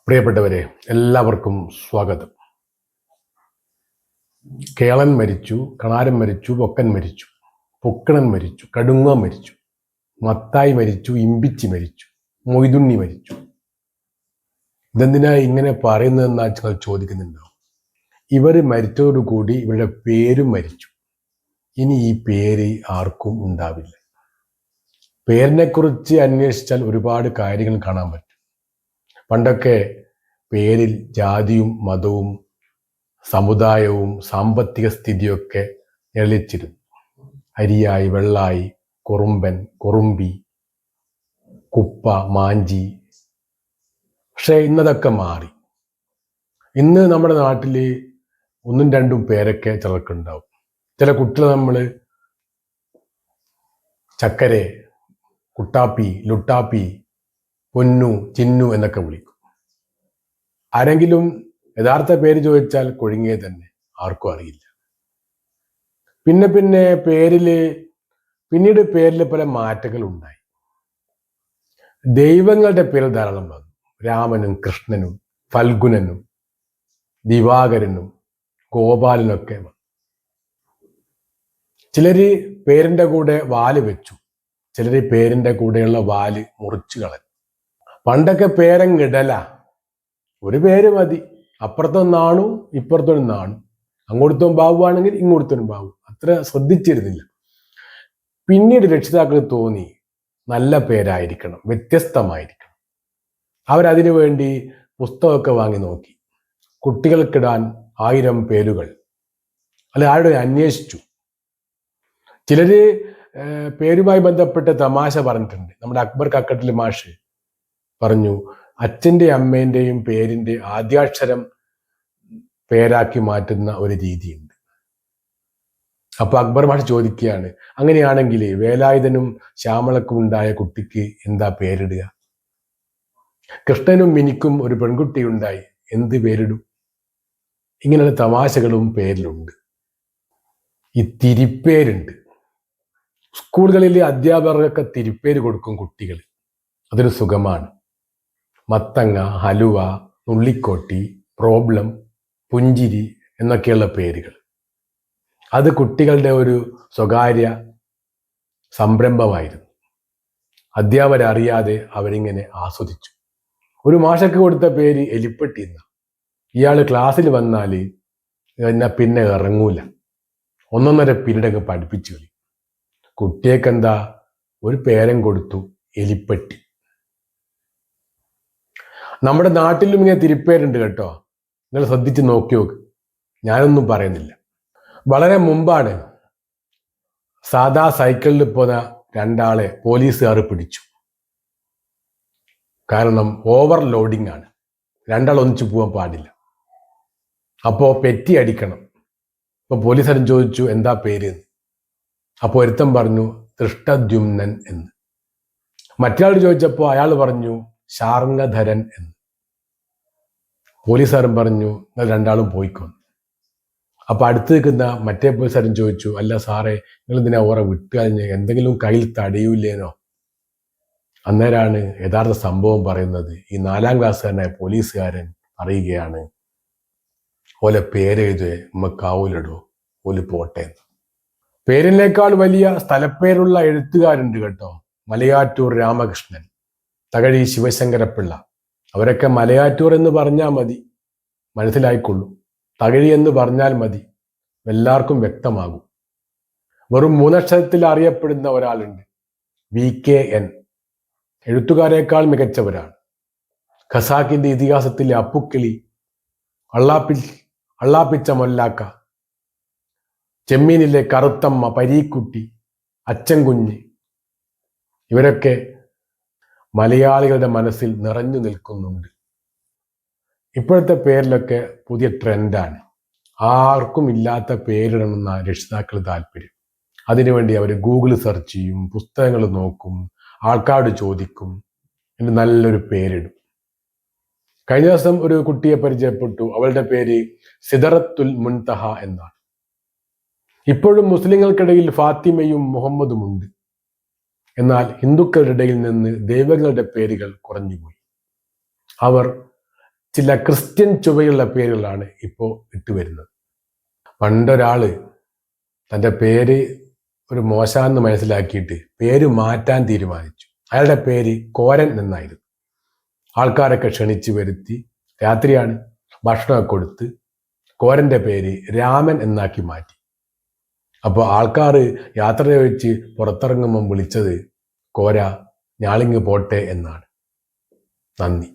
പ്രിയപ്പെട്ടവരെ, എല്ലാവർക്കും സ്വാഗതം. കേളൻ മരിച്ചു, കണാരൻ മരിച്ചു, പൊക്കൻ മരിച്ചു, പൊക്കണൻ മരിച്ചു, കടുങ്ങ മരിച്ചു, മത്തായി മരിച്ചു, ഇമ്പിച്ചി മരിച്ചു, മൊയ്തുണ്ണി മരിച്ചു. ഇതെന്തിനാ ഇങ്ങനെ പറയുന്നതെന്നാ നിങ്ങൾ ചോദിക്കുന്നുണ്ടാവും. ഇവർ മരിച്ചതോടുകൂടി ഇവരുടെ പേരും മരിച്ചു. ഇനി ഈ പേര് ആർക്കും ഉണ്ടാവില്ല. പേരിനെക്കുറിച്ച് അന്വേഷിച്ചാൽ ഒരുപാട് കാര്യങ്ങൾ കാണാൻ പറ്റും. പണ്ടൊക്കെ പേരിൽ ജാതിയും മതവും സമുദായവും സാമ്പത്തിക സ്ഥിതിയൊക്കെ നിഴലിച്ചിരുന്നു. അരിയായി, വെള്ളായി, കുറുമ്പൻ, കുറുമ്പി, കുപ്പ, മാഞ്ചി. പക്ഷെ ഇന്നതൊക്കെ മാറി. ഇന്ന് നമ്മുടെ നാട്ടിൽ ഒന്നും രണ്ടും പേരൊക്കെ ചിലർക്കുണ്ടാവും. ചില കുട്ടികൾ നമ്മൾ ചക്കരെ, കുട്ടാപ്പി, ലുട്ടാപ്പി, പൊന്നു, ചിന്നു എന്നൊക്കെ വിളിക്കും. ആരെങ്കിലും യഥാർത്ഥ പേര് ചോദിച്ചാൽ കൊഴുങ്ങിയെ തന്നെ, ആർക്കും അറിയില്ല. പിന്നീട് പേരിൽ പല മാറ്റങ്ങൾ ഉണ്ടായി. ദൈവങ്ങളുടെ പേര് ധാരാളം വന്നു. രാമനും കൃഷ്ണനും ഫൽഗുനനും ദിവാകരനും ഗോപാലനൊക്കെ വന്നു. ചിലര് പേരിന്റെ കൂടെ വാല് വെച്ചു, ചിലര് പേരിന്റെ കൂടെയുള്ള വാല് മുറിച്ചു കളഞ്ഞു. പണ്ടൊക്കെ പേരങ്ങിടല, ഒരു പേര് മതി, അപ്പുറത്തൊന്നാണു ഇപ്പുറത്തൊന്നാണു, അങ്ങോട്ടത്തും ബാബുവാണെങ്കിൽ ഇങ്ങോട്ടത്തും ബാബു, അത്ര ശ്രദ്ധിച്ചിരുന്നില്ല. പിന്നീട് രക്ഷിതാക്കൾക്ക് തോന്നി നല്ല പേരായിരിക്കണം, വ്യത്യസ്തമായിരിക്കണം. അവരതിനു വേണ്ടി പുസ്തകമൊക്കെ വാങ്ങി നോക്കി. കുട്ടികൾക്കിടാൻ 1000 പേരുകൾ അല്ലെ ആരുടെ അന്വേഷിച്ചു. ചിലര് പേരുമായി ബന്ധപ്പെട്ട് തമാശ പറഞ്ഞിട്ടുണ്ട്. നമ്മുടെ അക്ബർ കക്കട്ടിൽ മാഷ് പറഞ്ഞു, അച്ഛൻ്റെ അമ്മേൻ്റെയും പേരിൻ്റെ ആദ്യാക്ഷരം പേരാക്കി മാറ്റുന്ന ഒരു രീതിയുണ്ട്. അപ്പൊ അക്ബർ മാഷ് ചോദിക്കുകയാണ്, അങ്ങനെയാണെങ്കിൽ വേലായുധനും ശ്യാമളക്കും ഉണ്ടായ കുട്ടിക്ക് എന്താ പേരിടുക? കൃഷ്ണനും മിനിക്കും ഒരു പെൺകുട്ടി ഉണ്ടായി, എന്ത് പേരിടും? ഇങ്ങനെയുള്ള തമാശകളും പേരിലുണ്ട്. ഈ തിരിപ്പേരുണ്ട്. സ്കൂളുകളിലെ അധ്യാപകർക്കൊക്കെ തിരിപ്പേര് കൊടുക്കും കുട്ടികൾ. അതൊരു സുഖമാണ്. മത്തങ്ങ, ഹലുവ, നുള്ളിക്കോട്ടി, പ്രോബ്ലം, പുഞ്ചിരി എന്നൊക്കെയുള്ള പേരുകൾ. അത് കുട്ടികളുടെ ഒരു സ്വകാര്യ സംരംഭമായിരുന്നു. അധ്യാപകരറിയാതെ അവരിങ്ങനെ ആസ്വദിച്ചു. ഒരു മാഷക്ക് കൊടുത്ത പേര് എലിപ്പെട്ടി എന്ന. ഇയാൾ ക്ലാസ്സിൽ വന്നാൽ എന്നെ പിന്നെ ഇറങ്ങൂല, 1.5 പീരീഡൊക്കെ പഠിപ്പിച്ചു കളി. കുട്ടിയേക്കെന്താ, ഒരു പേരും കൊടുത്തു, എലിപ്പെട്ടി. നമ്മുടെ നാട്ടിലും ഇങ്ങനെ തിരിപ്പേരുണ്ട് കേട്ടോ, നിങ്ങൾ ശ്രദ്ധിച്ച് നോക്കി നോക്ക്. ഞാനൊന്നും പറയുന്നില്ല. വളരെ മുമ്പാണ് സാധാ സൈക്കിളിൽ പോന്ന 2 ആളെ പോലീസുകാർ പിടിച്ചു. കാരണം ഓവർലോഡിംഗ് ആണ്, 2 ആൾ ഒന്നിച്ചു പോകാൻ പാടില്ല. അപ്പോൾ പെറ്റി അടിക്കണം. അപ്പോൾ പോലീസുകാരൻ ചോദിച്ചു, എന്താ പേര് എന്ന്. അപ്പോൾ ഒരുത്തൻ പറഞ്ഞു ദൃഷ്ടദ്യുമ്നൻ എന്ന്. മറ്റൊരാൾ ചോദിച്ചപ്പോൾ അയാൾ പറഞ്ഞു ശാർങ്ങധരൻ എന്ന്. പോലീസുകാരൻ പറഞ്ഞു, നിങ്ങൾ 2 ആളും പോയിക്കൊന്നു. അപ്പൊ അടുത്ത് നിൽക്കുന്ന മറ്റേ പോലീസുകാരൻ ചോദിച്ചു, അല്ല സാറേ, നിങ്ങൾ ഇതിനെ ഓറെ വിട്ടുകഴിഞ്ഞ് എന്തെങ്കിലും കയ്യിൽ തടയൂല്ലേനോ? അന്നേരമാണ് യഥാർത്ഥ സംഭവം പറയുന്നത്. ഈ 4ാം ക്ലാസ്സുകാരനായ പോലീസുകാരൻ പറയുകയാണ്, ഓലെ പേരെഴുതുവേ ഉമ്മക്കാവൂലടോ, ഓല് പോട്ടെ. പേരിനേക്കാൾ വലിയ സ്ഥലപ്പേരുള്ള എഴുത്തുകാരുണ്ട് കേട്ടോ. മലയാറ്റൂർ രാമകൃഷ്ണൻ, തകഴി ശിവശങ്കരപ്പിള്ള, അവരൊക്കെ മലയാറ്റൂർ എന്ന് പറഞ്ഞാൽ മതി, മനസ്സിലായിക്കൊള്ളും. തകഴി എന്ന് പറഞ്ഞാൽ മതി, എല്ലാവർക്കും വ്യക്തമാകും. വെറും 3 അക്ഷരത്തിൽ അറിയപ്പെടുന്ന ഒരാളുണ്ട്, VKN. എഴുത്തുകാരേക്കാൾ മികച്ചവരാണ്. ഖസാക്കിന്റെ ഇതിഹാസത്തിലെ അപ്പുക്കിളി, അള്ളാപ്പിച്ച മൊല്ലാക്ക, ചെമ്മീനിലെ കറുത്തമ്മ, പരീക്കുട്ടി, അച്ചൻകുഞ്ഞ്, ഇവരൊക്കെ മലയാളികളുടെ മനസ്സിൽ നിറഞ്ഞു നിൽക്കുന്നുണ്ട്. ഇപ്പോഴത്തെ പേരിലൊക്കെ പുതിയ ട്രെൻഡാണ്. ആർക്കും ഇല്ലാത്ത പേരിടണമെന്ന രക്ഷിതാക്കൾ താല്പര്യം. അതിനുവേണ്ടി അവർ ഗൂഗിൾ സെർച്ച് ചെയ്യും, പുസ്തകങ്ങൾ നോക്കും, ആൾക്കാരോട് ചോദിക്കും, എന്നിട്ട് നല്ലൊരു പേരിടും. കഴിഞ്ഞ ദിവസം ഒരു കുട്ടിയെ പരിചയപ്പെട്ടു. അവളുടെ പേര് സിദറത്തുൽ മുൻതഹ എന്നാണ്. ഇപ്പോഴും മുസ്ലിങ്ങൾക്കിടയിൽ ഫാത്തിമയും മുഹമ്മദും ഉണ്ട്. എന്നാൽ ഹിന്ദുക്കളുടെ ഇടയിൽ നിന്ന് ദൈവങ്ങളുടെ പേരുകൾ കുറഞ്ഞുപോയി. അവർ ചില ക്രിസ്ത്യൻ ചുവയുള്ള പേരുകളാണ് ഇപ്പോൾ ഇട്ടുവരുന്നത്. പണ്ടൊരാള് തൻ്റെ പേര് ഒരു മോശമെന്ന് മനസ്സിലാക്കിയിട്ട് പേര് മാറ്റാൻ തീരുമാനിച്ചു. അയാളുടെ പേര് കോരൻ എന്നായിരുന്നു. ആൾക്കാരൊക്കെ ക്ഷണിച്ചു വരുത്തി, രാത്രിയാണ്, ഭക്ഷണമൊക്കെ കൊടുത്ത് കോരൻ്റെ പേര് രാമൻ എന്നാക്കി മാറ്റി. അപ്പോൾ ആൾക്കാർ യാത്ര ചോദിച്ച് പുറത്തിറങ്ങുമ്പം വിളിച്ചത് കോര ഞാളിങ് പോട്ടെ എന്നാണ്. നന്ദി.